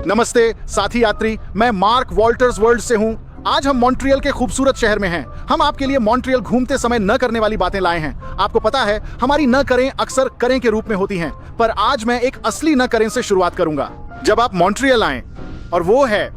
नमस्ते साथी यात्री, मैं मार्क वॉल्टर्स वर्ल्ड से हूँ। आज हम मॉन्ट्रियल के खूबसूरत शहर में हैं। हम आपके लिए मॉन्ट्रियल घूमते समय न करने वाली बातें लाए हैं। आपको पता है, हमारी न करें अक्सर करें के रूप में होती हैं, पर आज मैं एक असली न करें से शुरुआत करूंगा। जब आप मॉन्ट्रियल आएं, और वो है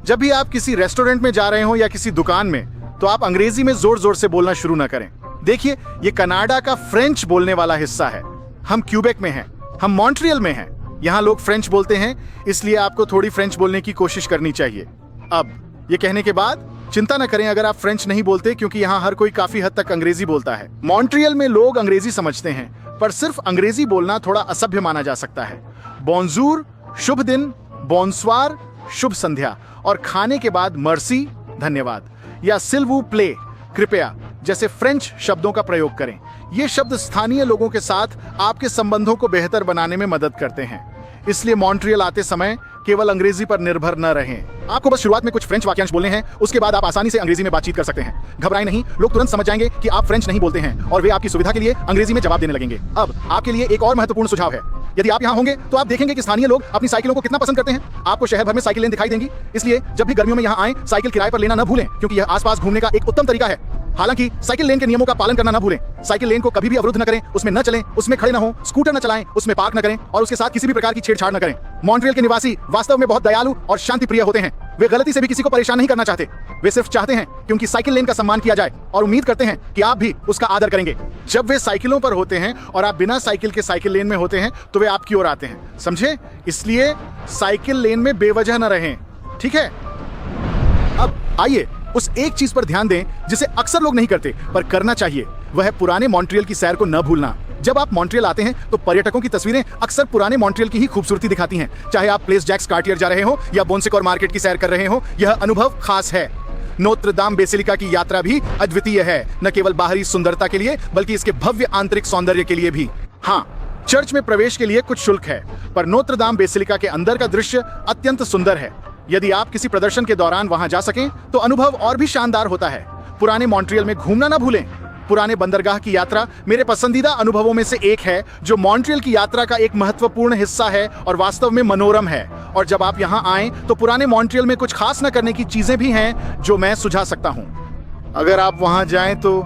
जब भी आप किसी रेस्टोरेंट में जा रहे हो या किसी दुकान में, तो आप अंग्रेजी में जोर जोर से बोलना शुरू न करें। देखिए, ये कनाडा का फ्रेंच बोलने वाला हिस्सा है। हम क्यूबेक में हैं, हम मॉन्ट्रियल में हैं। यहाँ लोग फ्रेंच बोलते हैं, इसलिए आपको थोड़ी फ्रेंच बोलने की कोशिश करनी चाहिए। अब ये कहने के बाद चिंता न करें अगर आप फ्रेंच नहीं बोलते, क्योंकि यहाँ हर कोई काफी हद तक अंग्रेजी बोलता है। मॉन्ट्रियल में लोग अंग्रेजी समझते हैं, पर सिर्फ अंग्रेजी बोलना थोड़ा असभ्य माना जा सकता है। बोनजूर शुभ दिन, बोनस्वार शुभ संध्या, और खाने के बाद मर्सी धन्यवाद, या सिल्वू प्ले कृपया जैसे फ्रेंच शब्दों का प्रयोग करें। ये शब्द स्थानीय लोगों के साथ आपके संबंधों को बेहतर बनाने में मदद करते हैं। इसलिए मॉन्ट्रियल आते समय केवल अंग्रेजी पर निर्भर न रहें। आपको बस शुरुआत में कुछ फ्रेंच वाक्यांश बोलने हैं, उसके बाद आप आसानी से अंग्रेजी में बातचीत कर सकते हैं। घबराएं नहीं, लोग तुरंत समझ जाएंगे कि आप फ्रेंच नहीं बोलते हैं और वे आपकी सुविधा के लिए अंग्रेजी में जवाब देने लगेंगे। अब आपके लिए एक और महत्वपूर्ण सुझाव है। यदि आप यहाँ होंगे तो आप देखेंगे कि स्थानीय लोग अपनी साइकिलों को कितना पसंद करते हैं। आपको शहर भर में साइकिल लेन दिखाई देंगी, इसलिए जब भी गर्मियों में यहाँ आएं, साइकिल किराए पर लेना न भूलें, क्योंकि यह आसपास घूमने का एक उत्तम तरीका है। हालांकि साइकिल लेन के नियमों का पालन करना न भूलें। साइकिल लेन को कभी भी अवरुद्ध न करें, उसमें न चलें, उसमें खड़े न हों, स्कूटर न चलाएं, उसमें पार्क न करें और उसके साथ किसी भी प्रकार की छेड़छाड़ न करें। मॉन्ट्रियल के निवासी वास्तव में बहुत दयालु और शांति प्रिय होते हैं। वे गलती से भी किसी को परेशान नहीं करना चाहते। वे सिर्फ चाहते हैं कि उनकी साइकिल लेन का सम्मान किया जाए और उम्मीद करते हैं कि आप भी उसका आदर करेंगे। जब वे साइकिलों पर होते हैं और आप बिना साइकिल के साइकिल लेन में होते हैं, तो वे आपकी ओर आते हैं, समझे? इसलिए साइकिल लेन में बेवजह न रहें, ठीक है? अब आइए उस एक चीज पर ध्यान दें जिसे अक्सर लोग नहीं करते पर करना चाहिए। वह है पुराने मॉन्ट्रियल की सैर को न भूलना। जब आप मॉन्ट्रियल आते हैं तो पर्यटकों की तस्वीरें अक्सर पुराने मॉन्ट्रियल की ही खूबसूरती दिखाती हैं। चाहे आप प्लेस जैक्स कार्टियर जा रहे हो या बोनसेकोर मार्केट की सैर कर रहे हो, यह अनुभव खास है। नोत्र दाम बेसिलिका की यात्रा भी अद्वितीय है, न केवल बाहरी सुंदरता के लिए बल्कि इसके भव्य आंतरिक सौंदर्य के लिए भी। हाँ, चर्च में प्रवेश के लिए कुछ शुल्क है, पर नोत्र दाम बेसिलिका के अंदर का दृश्य अत्यंत सुंदर है। यदि आप किसी प्रदर्शन के दौरान वहां जा सकें तो अनुभव और भी शानदार होता है। पुराने मॉन्ट्रियल में घूमना न भूलें। पुराने बंदरगाह की यात्रा मेरे पसंदीदा अनुभवों में से एक है, जो मॉन्ट्रियल की यात्रा का एक महत्वपूर्ण हिस्सा है और वास्तव में मनोरम है। और जब आप यहाँ आएं तो पुराने मॉन्ट्रियल में कुछ खास न करने की चीजें भी हैं जो मैं सुझा सकता हूँ। अगर आप वहां जाएं तो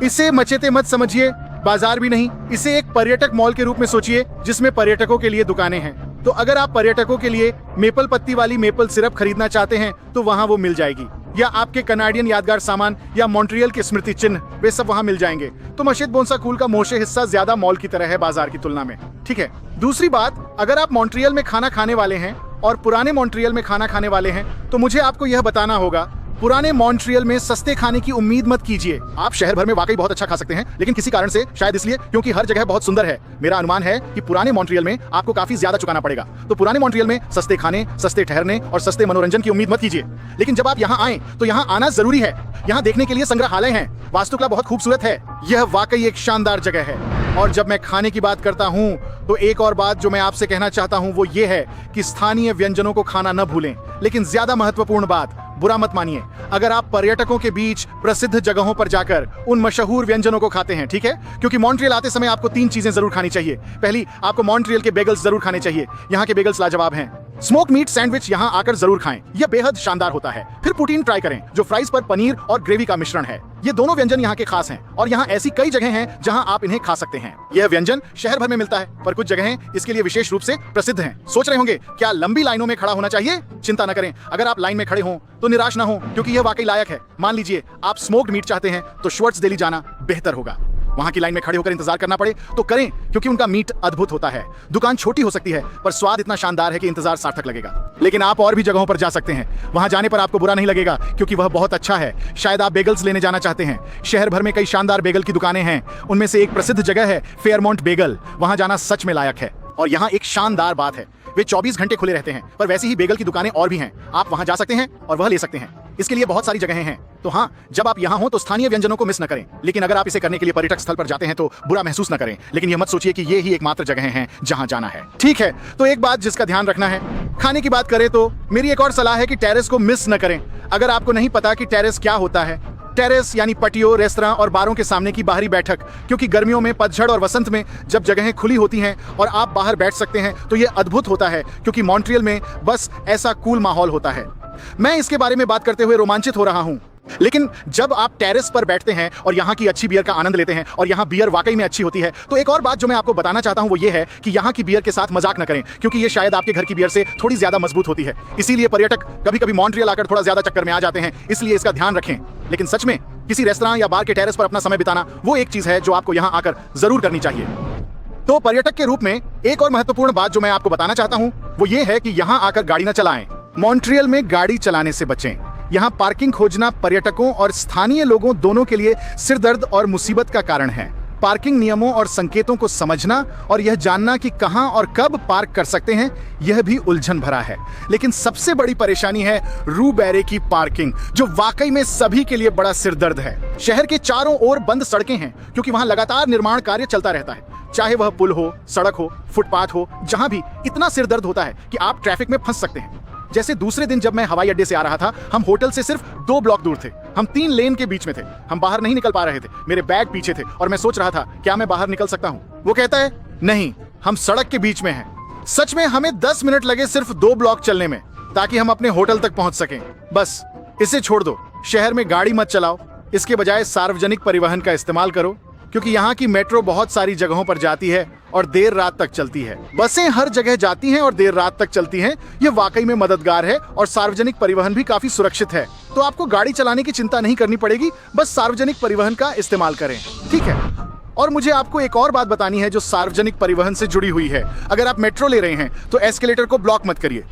इसे मचेते मत समझिए, बाजार भी नहीं, इसे एक पर्यटक मॉल के रूप में सोचिए जिसमें पर्यटकों के लिए दुकानें हैं। तो अगर आप पर्यटकों के लिए मेपल पत्ती वाली मेपल सिरप खरीदना चाहते हैं तो वहां वो मिल जाएगी, या आपके कनाडियन यादगार सामान या मॉन्ट्रियल के स्मृति चिन्ह, वे सब वहां मिल जाएंगे। तो मशीद बोन्साकूल का मोशे हिस्सा ज्यादा मॉल की तरह है बाजार की तुलना में, ठीक है? दूसरी बात, अगर आप मॉन्ट्रियल में खाना खाने वाले हैं और पुराने मॉन्ट्रियल में खाना खाने वाले हैं, तो मुझे आपको यह बताना होगा, पुराने मॉन्ट्रियल में सस्ते खाने की उम्मीद मत कीजिए। आप शहर भर में वाकई बहुत अच्छा खा सकते हैं, लेकिन किसी कारण से, शायद इसलिए क्योंकि हर जगह बहुत सुंदर है, मेरा अनुमान है कि पुराने मॉन्ट्रियल में आपको काफी ज्यादा चुकाना पड़ेगा। तो पुराने मॉन्ट्रियल में सस्ते खाने, सस्ते ठहरने और सस्ते मनोरंजन की उम्मीद मत कीजिए। लेकिन जब आप यहाँ आएं तो यहाँ आना जरूरी है। यहाँ देखने के लिए संग्रहालय हैं, वास्तुकला बहुत खूबसूरत है, यह वाकई एक शानदार जगह है। और जब मैं खाने की बात करता हूँ तो एक और बात जो मैं आपसे कहना चाहता हूँ वो ये है कि स्थानीय व्यंजनों को खाना न भूलें। लेकिन ज्यादा महत्वपूर्ण बात, बुरा मत मानिए अगर आप पर्यटकों के बीच प्रसिद्ध जगहों पर जाकर उन मशहूर व्यंजनों को खाते हैं, ठीक है? क्योंकि मॉन्ट्रियल आते समय आपको 3 चीजें जरूर खानी चाहिए। पहली, आपको मॉन्ट्रियल के बेगल्स जरूर खाने चाहिए। यहाँ के बेगल्स लाजवाब हैं। स्मोक मीट सैंडविच यहाँ आकर जरूर खाएं, यह बेहद शानदार होता है। फिर पोटीन ट्राई करें, जो फ्राइज पर पनीर और ग्रेवी का मिश्रण है। ये दोनों व्यंजन यहाँ के खास हैं और यहाँ ऐसी कई जगह हैं जहाँ आप इन्हें खा सकते हैं। यह व्यंजन शहर भर में मिलता है, पर कुछ जगहें इसके लिए विशेष रूप से प्रसिद्ध हैं। सोच रहे होंगे क्या लंबी लाइनों में खड़ा होना चाहिए? चिंता न करें, अगर आप लाइन में खड़े हों तो निराश न हो, क्योंकि यह वाकई लायक है। मान लीजिए आप स्मोक्ड मीट चाहते हैं तो श्वर्ट्स डेली जाना बेहतर होगा। वहां की लाइन में खड़े होकर इंतजार करना पड़े तो करें, क्योंकि उनका मीट अद्भुत होता है। दुकान छोटी हो सकती है पर स्वाद इतना शानदार है कि इंतजार सार्थक लगेगा। लेकिन आप और भी जगहों पर जा सकते हैं, वहां जाने पर आपको बुरा नहीं लगेगा क्योंकि वह बहुत अच्छा है। शायद आप बेगल्स लेने जाना चाहते हैं। शहर भर में कई शानदार बेगल की दुकानें हैं, उनमें से एक प्रसिद्ध जगह है फेयरमाउंट बेगल। वहां जाना सच में लायक है। और यहाँ एक शानदार बात है, वे 24 घंटे खुले रहते हैं, पर वैसी ही बेगल की दुकानें और भी हैं। आप वहां जा सकते हैं और वह ले सकते हैं। इसके लिए बहुत सारी जगहें हैं। तो हाँ, जब आप यहाँ हो तो स्थानीय व्यंजनों को मिस न करें। लेकिन अगर आप इसे करने के लिए पर्यटक स्थल पर जाते हैं तो बुरा महसूस न करें। लेकिन यह मत सोचिए कि ये ही एकमात्र जगहें हैं जहाँ जाना है, ठीक है? तो एक बात जिसका ध्यान रखना है, खाने की बात करें तो मेरी एक और सलाह है कि टेरेस को मिस न करें। अगर आपको नहीं पता कि टेरेस क्या होता है टेरेस यानी पटियो, रेस्तरां और बारों के सामने की बाहरी बैठक, क्योंकि गर्मियों में, पतझड़ और वसंत में जब जगहें खुली होती हैं और आप बाहर बैठ सकते हैं तो ये अद्भुत होता है, क्योंकि मॉन्ट्रियल में बस ऐसा कूल माहौल होता है। मैं इसके बारे में बात करते हुए रोमांचित हो रहा हूं, लेकिन जब आप टेरेस पर बैठते हैं और यहाँ की अच्छी बियर का आनंद लेते हैं, और यहाँ बियर वाकई में अच्छी होती है, तो एक और बात जो मैं आपको बताना चाहता हूँ वो ये है कि यहाँ की बियर के साथ मजाक न करें, क्योंकि ये शायद आपके घर की बियर से थोड़ी ज्यादा मजबूत होती है। इसीलिए पर्यटक कभी कभी मॉन्ट्रियल आकर थोड़ा ज्यादा चक्कर में आ जाते हैं, इसलिए इसका ध्यान रखें। लेकिन सच में किसी रेस्तरां या बार के टेरेस पर अपना समय बिताना वो एक चीज है जो आपको यहाँ आकर जरूर करनी चाहिए। तो पर्यटक के रूप में एक और महत्वपूर्ण बात जो मैं आपको बताना चाहता हूँ वो ये है कि यहाँ आकर गाड़ी न चलाएं। मॉन्ट्रियल में गाड़ी चलाने से बचें। यहाँ पार्किंग खोजना पर्यटकों और स्थानीय लोगों दोनों के लिए सिरदर्द और मुसीबत का कारण है। पार्किंग नियमों और संकेतों को समझना और यह जानना कि कहां और कब पार्क कर सकते हैं, यह भी उलझन भरा है। लेकिन सबसे बड़ी परेशानी है रूबेरे की पार्किंग, जो वाकई में सभी के लिए बड़ा सिरदर्द है। शहर के चारों ओर बंद सड़कें हैं, क्योंकि वहां लगातार निर्माण कार्य चलता रहता है। चाहे वह पुल हो, सड़क हो, फुटपाथ हो, जहां भी इतना सिरदर्द होता है कि आप ट्रैफिक में फंस सकते हैं। जैसे दूसरे दिन जब मैं हवाई अड्डे से आ रहा था, हम होटल से सिर्फ 2 ब्लॉक दूर थे। हम 3 लेन के बीच में थे। हम बाहर नहीं निकल पा रहे थे। मेरे बैग पीछे थे और मैं सोच रहा था क्या मैं बाहर निकल सकता हूँ। वो कहता है नहीं, हम सड़क के बीच में हैं। सच में हमें 10 मिनट लगे सिर्फ 2 ब्लॉक चलने में, ताकि हम अपने होटल तक पहुंच सकें। बस इसे छोड़ दो। शहर में गाड़ी मत चलाओ, इसके बजाय सार्वजनिक परिवहन का इस्तेमाल करो, क्योंकि यहाँ की मेट्रो बहुत सारी जगहों पर जाती है और देर रात तक चलती है। बसें हर जगह जाती हैं और देर रात तक चलती हैं। ये वाकई में मददगार है और सार्वजनिक परिवहन भी काफी सुरक्षित है। तो आपको गाड़ी चलाने की चिंता नहीं करनी पड़ेगी, बस सार्वजनिक परिवहन का इस्तेमाल करें, ठीक है। और मुझे आपको एक और बात बतानी है जो सार्वजनिक परिवहन से जुड़ी हुई है। अगर आप मेट्रो ले रहे हैं तो एस्केलेटर को ब्लॉक मत करिए।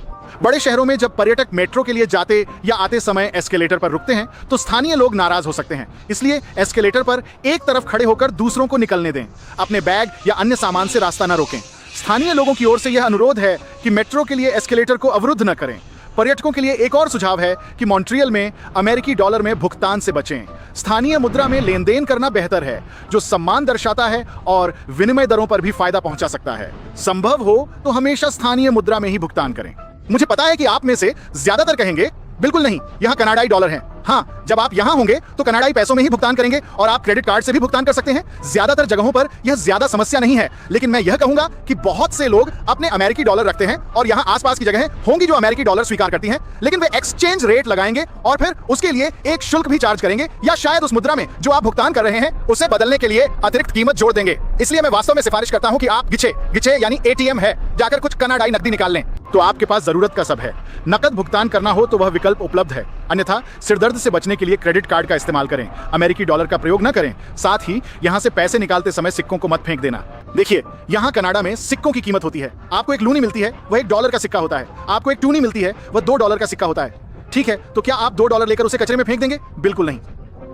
बड़े शहरों में जब पर्यटक मेट्रो के लिए जाते या आते समय एस्केलेटर पर रुकते हैं तो स्थानीय लोग नाराज हो सकते हैं। इसलिए एस्केलेटर पर एक तरफ खड़े होकर दूसरों को निकलने दें। अपने बैग या अन्य सामान से रास्ता न रोकें। स्थानीय लोगों की ओर से यह अनुरोध है कि मेट्रो के लिए एस्केलेटर को अवरुद्ध न करें। पर्यटकों के लिए एक और सुझाव है कि मॉन्ट्रियल में अमेरिकी डॉलर में भुगतान से बचें। स्थानीय मुद्रा में लेन देन करना बेहतर है, जो सम्मान दर्शाता है और विनिमय दरों पर भी फायदा पहुंचा सकता है। संभव हो तो हमेशा स्थानीय मुद्रा में ही भुगतान करें। मुझे पता है कि आप में से ज्यादातर कहेंगे बिल्कुल नहीं, यहाँ कनाडाई डॉलर हैं। हाँ, जब आप यहाँ होंगे तो कनाडाई पैसों में ही भुगतान करेंगे और आप क्रेडिट कार्ड से भी भुगतान कर सकते हैं। ज्यादातर जगहों पर यह ज्यादा समस्या नहीं है, लेकिन मैं यह कहूंगा कि बहुत से लोग अपने अमेरिकी डॉलर रखते हैं और यहाँ आसपास की जगहें होंगी जो अमेरिकी डॉलर स्वीकार करती हैं, लेकिन वे एक्सचेंज रेट लगाएंगे और फिर उसके लिए एक शुल्क भी चार्ज करेंगे, या शायद उस मुद्रा में जो आप भुगतान कर रहे हैं उसे बदलने के लिए अतिरिक्त कीमत जोड़ देंगे। इसलिए मैं वास्तव में सिफारिश करता हूँ कि आप गिचे यानी ATM है, जाकर कुछ कनाडाई नकदी निकाल लें। तो आपके पास जरूरत का सब है। नकद भुगतान करना हो तो वह विकल्प उपलब्ध है, अन्यथा सिरदर्द से बचने के लिए क्रेडिट कार्ड का इस्तेमाल करें। अमेरिकी डॉलर का प्रयोग न करें। साथ ही यहाँ से पैसे निकालते समय सिक्कों को मत फेंक देना। देखिए, यहाँ कनाडा में सिक्कों की कीमत होती है। आपको एक लूनी मिलती है, वह $1 का सिक्का होता है। आपको एक टूनी मिलती है, वह $2 का सिक्का होता है। ठीक है, तो क्या आप $2 लेकर उसे कचरे में फेंक देंगे? बिल्कुल नहीं।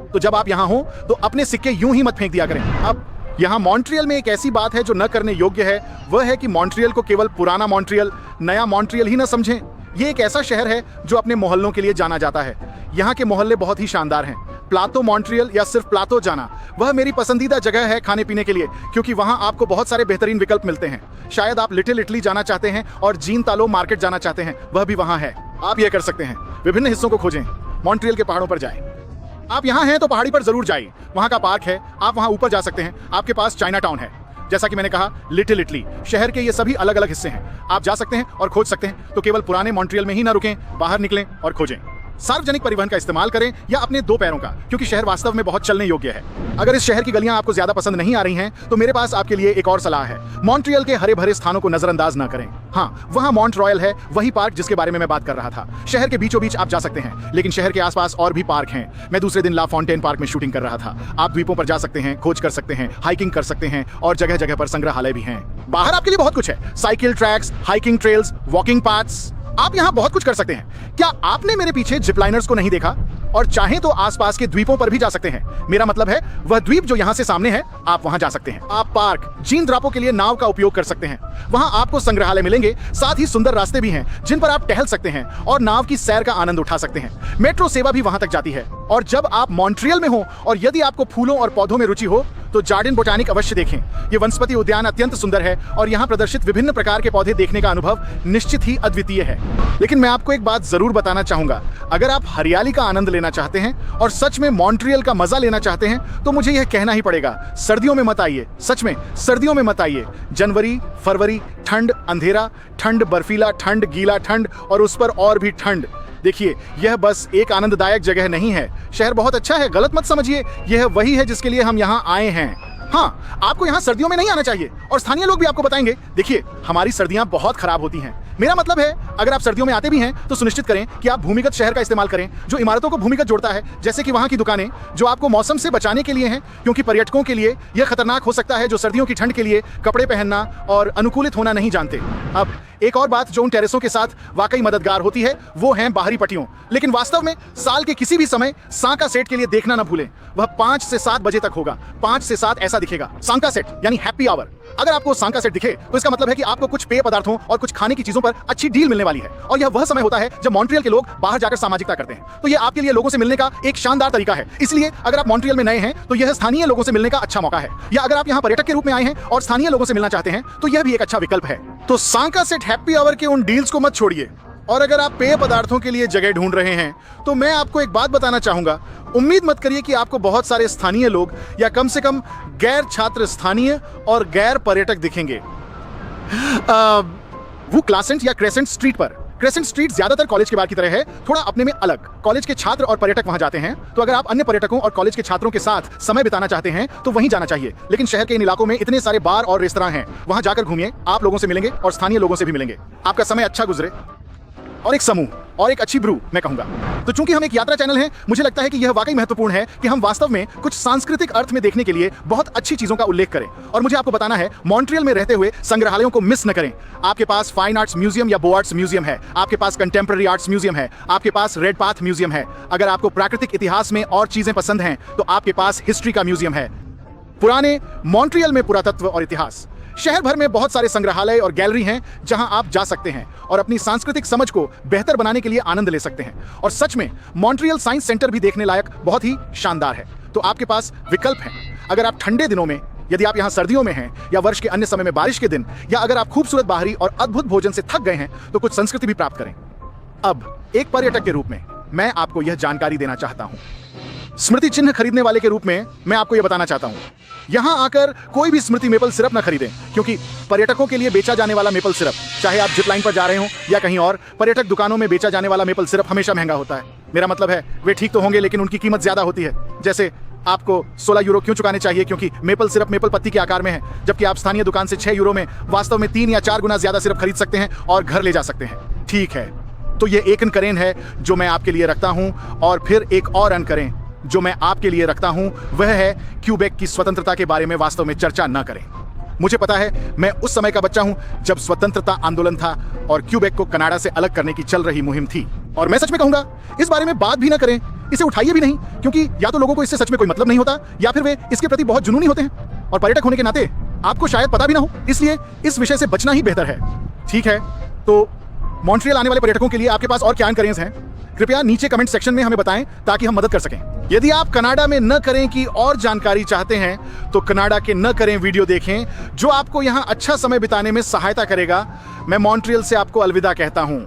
तो जब आप यहाँ हो तो अपने सिक्के यूं ही मत फेंक दिया करें। अब यहाँ मॉन्ट्रियल में एक ऐसी बात है जो न करने योग्य है, वह है कि मॉन्ट्रियल को केवल पुराना मॉन्ट्रियल, नया मॉन्ट्रियल ही न समझें। ये एक ऐसा शहर है जो अपने मोहल्लों के लिए जाना जाता है। यहाँ के मोहल्ले बहुत ही शानदार हैं। प्लातो मॉन्ट्रियल या सिर्फ प्लातो जाना, वह मेरी पसंदीदा जगह है खाने पीने के लिए, क्योंकि वहाँ आपको बहुत सारे बेहतरीन विकल्प मिलते हैं। शायद आप लिटिल इटली जाना चाहते हैं और जीन तालो मार्केट जाना चाहते हैं, वह भी वहाँ है। आप ये कर सकते हैं, विभिन्न हिस्सों को खोजें। मॉन्ट्रियल के पहाड़ों पर जाएं। आप यहाँ हैं तो पहाड़ी पर जरूर जाइए। वहाँ का पार्क है, आप वहाँ ऊपर जा सकते हैं। आपके पास चाइना टाउन है। जैसा कि मैंने कहा, लिटिल इटली, शहर के ये सभी अलग अलग हिस्से हैं। आप जा सकते हैं और खोज सकते हैं। तो केवल पुराने मॉन्ट्रियल में ही ना रुकें, बाहर निकलें और खोजें। सार्वजनिक परिवहन का इस्तेमाल करें या अपने 2 पैरों का, क्योंकि शहर वास्तव में बहुत चलने योग्य है। अगर इस शहर की गलियां आपको ज्यादा पसंद नहीं आ रही हैं, तो मेरे पास आपके लिए एक और सलाह है। मॉन्ट्रियल के हरे भरे स्थानों को नजरअंदाज ना करें। हाँ, वहाँ मॉन्ट रॉयल है, वही पार्क जिसके बारे में मैं बात कर रहा था। शहर के बीचों बीच आप जा सकते हैं, लेकिन शहर के आसपास और भी पार्क हैं। मैं दूसरे दिन ला फॉन्टेन पार्क में शूटिंग कर रहा था। आप द्वीपों पर जा सकते हैं, खोज कर सकते हैं, हाइकिंग कर सकते हैं और जगह जगह पर संग्रहालय भी हैं। बाहर आपके लिए बहुत कुछ है, cycle tracks, hiking trails, walking paths. आप यहाँ बहुत कुछ कर सकते हैं। क्या आपने मेरे पीछे जिपलाइनर्स को नहीं देखा? और चाहें तो आसपास के द्वीपों पर भी जा सकते हैं। मेरा मतलब है वह द्वीप जो यहाँ से सामने है, आप वहाँ जा सकते हैं। आप पार्क, जीन द्रापों के लिए नाव का उपयोग कर सकते हैं। वहाँ आपको संग्रहालय मिलेंगे, साथ ही सुंदर रास्ते भी हैं जिन पर आप टहल सकते हैं और नाव की सैर का आनंद उठा सकते हैं। मेट्रो सेवा भी वहाँ तक जाती है। और जब आप मॉन्ट्रियल में हो और यदि आपको फूलों और पौधों में रुचि हो तो जार्डिन बोटानिक अवश्य देखें। ये वनस्पति उद्यान अत्यंत सुंदर है और यहाँ प्रदर्शित विभिन्न प्रकार के पौधे देखने का अनुभव निश्चित ही अद्वितीय है। लेकिन मैं आपको एक बात जरूर बताना चाहूंगा, अगर आप हरियाली का आनंद लेना चाहते हैं और सच में मॉन्ट्रियल का मजा लेना चाहते हैं तो मुझे यह कहना ही पड़ेगा, सर्दियों में मत आइए। सच में सर्दियों में मत आइए। जनवरी फरवरी ठंड, अंधेरा, ठंड, बर्फीला, ठंड, गीला, ठंड और उस पर और भी ठंड। देखिए, यह बस एक आनंददायक जगह नहीं है। शहर बहुत अच्छा है, गलत मत समझिए, यह वही है जिसके लिए हम यहाँ आए हैं। हाँ, आपको यहाँ सर्दियों में नहीं आना चाहिए और स्थानीय लोग भी आपको बताएंगे, देखिए हमारी सर्दियाँ बहुत खराब होती हैं। मेरा मतलब है, अगर आप सर्दियों में आते भी हैं तो सुनिश्चित करें कि आप भूमिगत शहर का इस्तेमाल करें जो इमारतों को भूमिगत जोड़ता है, जैसे कि वहाँ की दुकानें जो आपको मौसम से बचाने के लिए हैं, क्योंकि पर्यटकों के लिए यह खतरनाक हो सकता है जो सर्दियों की ठंड के लिए कपड़े पहनना और अनुकूलित होना नहीं जानते। अब एक और बात जो उन टेरेसों के साथ वाकई मददगार होती है वो हैं बाहरी पट्टियों। लेकिन वास्तव में साल के किसी भी समय सांका सेट के लिए देखना न भूलें। वह 5 से 7 बजे तक होगा। 5 से 7 ऐसा दिखेगा। सांका सेट यानी हैप्पी आवर। अगर आपको सांका सेट दिखे तो इसका मतलब है कि आपको कुछ पेय पदार्थों और कुछ खाने की चीजों पर अच्छी डील मिलने वाली है और यह वह समय होता है जब मॉन्ट्रियल के लोग बाहर जाकर सामाजिकता करते हैं। तो यह आपके लिए लोगों से मिलने का एक शानदार तरीका है। इसलिए अगर आप मॉन्ट्रियल में नए हैं तो यह स्थानीय लोगों से मिलने का अच्छा मौका है, या अगर आप यहाँ पर्यटक के रूप में आए हैं और स्थानीय लोगों से मिलना चाहते हैं तो यह भी एक अच्छा विकल्प है। तो सांका सेट हैप्पी आवर के उन डील्स को मत छोड़िए। और अगर आप पेय पदार्थों के लिए जगह ढूंढ रहे हैं तो मैं आपको एक बात बताना चाहूंगा, उम्मीद मत करिए कि आपको बहुत सारे स्थानीय लोग या कम से कम गैर छात्र स्थानीय और गैर पर्यटक दिखेंगे। वो क्लासेंट या क्रेसेंट स्ट्रीट पर, क्रेसेंट स्ट्रीट ज्यादातर कॉलेज के बाहर की तरह है, थोड़ा अपने में अलग। कॉलेज के छात्र और पर्यटक वहां जाते हैं, तो अगर आप अन्य पर्यटकों और कॉलेज के छात्रों के साथ समय बिताना चाहते हैं तो वहीं जाना चाहिए। लेकिन शहर के इन इलाकों में इतने सारे बार और रेस्तरां हैं, वहां जाकर घूमिए, आप लोगों से मिलेंगे और स्थानीय लोगों से भी मिलेंगे। आपका समय अच्छा गुजरे और एक समूह और एक अच्छी ब्रू मैं कहूंगा। तो चूंकि हम एक यात्रा चैनल हैं, मुझे लगता है कि यह वाकई महत्वपूर्ण है कि हम वास्तव में कुछ सांस्कृतिक अर्थ में देखने के लिए बहुत अच्छी चीजों का उल्लेख करें। और मुझे आपको बताना है, मॉन्ट्रियल में रहते हुए संग्रहालयों को मिस न करें। आपके पास फाइन आर्ट्स म्यूजियम या बोआर्ट्स म्यूजियम है, आपके पास कंटेम्प्रेरी आर्ट्स म्यूजियम है, आपके पास रेड पाथ म्यूजियम है। अगर आपको प्राकृतिक इतिहास में और चीजें पसंद हैं तो आपके पास हिस्ट्री का म्यूजियम है। पुराने मॉन्ट्रियल में पुरातत्व और इतिहास, शहर भर में बहुत सारे संग्रहालय और गैलरी हैं जहां आप जा सकते हैं और अपनी सांस्कृतिक समझ को बेहतर बनाने के लिए आनंद ले सकते हैं। और सच में मॉन्ट्रियल साइंस सेंटर भी देखने लायक बहुत ही शानदार है। तो आपके पास विकल्प हैं। अगर आप ठंडे दिनों में, यदि आप यहाँ सर्दियों में हैं, या वर्ष के अन्य समय में बारिश के दिन, या अगर आप खूबसूरत बाहरी और अद्भुत भोजन से थक गए हैं तो कुछ संस्कृति भी प्राप्त करें। अब एक पर्यटक के रूप में मैं आपको यह जानकारी देना चाहता हूँ। स्मृति चिन्ह खरीदने वाले के रूप में मैं आपको यह बताना चाहता हूँ, यहाँ आकर कोई भी स्मृति मेपल सिरप न खरीदें, क्योंकि पर्यटकों के लिए बेचा जाने वाला मेपल सिरप, चाहे आप जिप लाइन पर जा रहे हो या कहीं और, पर्यटक दुकानों में बेचा जाने वाला मेपल सिरप हमेशा महंगा होता है। मेरा मतलब है, वे ठीक तो होंगे लेकिन उनकी कीमत ज्यादा होती है। जैसे आपको 16 यूरो क्यों चुकाने चाहिए, क्योंकि मेपल सिरप मेपल पत्ती के आकार में है, जबकि आप स्थानीय दुकान से 6 यूरो में वास्तव में 3 या 4 गुना ज्यादा सिरप खरीद सकते हैं और घर ले जा सकते हैं। ठीक है, तो ये एक अनकरेन है जो मैं आपके लिए रखता हूँ। और फिर एक और अनकरेन जो मैं आपके लिए रखता हूं वह है, क्यूबेक की स्वतंत्रता के बारे में वास्तव में चर्चा न करें। मुझे पता है, मैं उस समय का बच्चा हूं जब स्वतंत्रता आंदोलन था और क्यूबेक को कनाडा से अलग करने की चल रही मुहिम थी। और मैं सच में कहूंगा, इस बारे में बात भी ना करें, इसे उठाइए भी नहीं, क्योंकि या तो लोगों को इससे सच में कोई मतलब नहीं होता या फिर वे इसके प्रति बहुत जुनूनी होते हैं और पर्यटक होने के नाते आपको शायद पता भी ना हो, इसलिए इस विषय से बचना ही बेहतर है। ठीक है, तो मॉन्ट्रियल आने वाले पर्यटकों के लिए आपके पास और क्या अनकरेंस हैं? कृपया नीचे कमेंट सेक्शन में हमें बताएं ताकि हम मदद कर सकें। यदि आप कनाडा में न करें की और जानकारी चाहते हैं तो कनाडा के न करें वीडियो देखें जो आपको यहां अच्छा समय बिताने में सहायता करेगा। मैं मॉन्ट्रियल से आपको अलविदा कहता हूं।